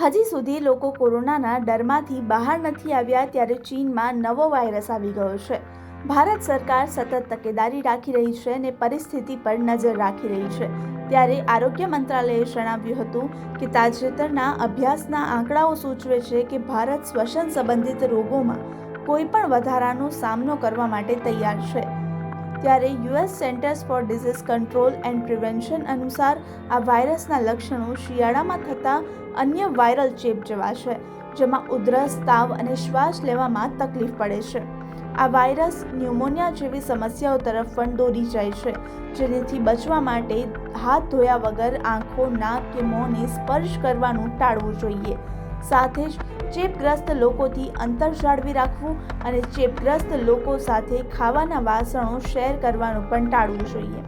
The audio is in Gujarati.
હજી સુધી લોકો કોરોનાના ડરમાંથી બહાર નથી આવ્યા ત્યારે ચીનમાં નવો વાયરસ આવી ગયો છે। ભારત સરકાર સતત તકેદારી રાખી રહી છે અને પરિસ્થિતિ પર નજર રાખી રહી છે। ત્યારે આરોગ્ય મંત્રાલયે જણાવ્યું હતું કે તાજેતરના અભ્યાસના આંકડાઓ સૂચવે છે કે ભારત શ્વસન સંબંધિત રોગોમાં કોઈ પણ વધારાનો સામનો કરવા માટે તૈયાર છે। ત્યારે US centres for disease control and prevention અનુસાર આ વાયરસના લક્ષણો શિયાળામાં થતા અન્ય વાયરલ ચેપ જેવા છે, જેમાં ઉધરસ, તાવ અને શ્વાસ લેવામાં તકલીફ પડે છે। આ વાયરસ ન્યુમોનિયા જેવી સમસ્યાઓ તરફ પણ દોરી જાય છે, જેનાથી બચવા માટે હાથ ધોયા વગર આંખો, નાક કે મોંને સ્પર્શ કરવાનું ટાળવું જોઈએ। સાથે જ ચેપગ્રસ્ત લોકોથી અંતર જાળવી રાખવું અને ચેપગ્રસ્ત લોકો સાથે ખાવાના વાસણો શેર કરવાનું પણ ટાળવું જોઈએ।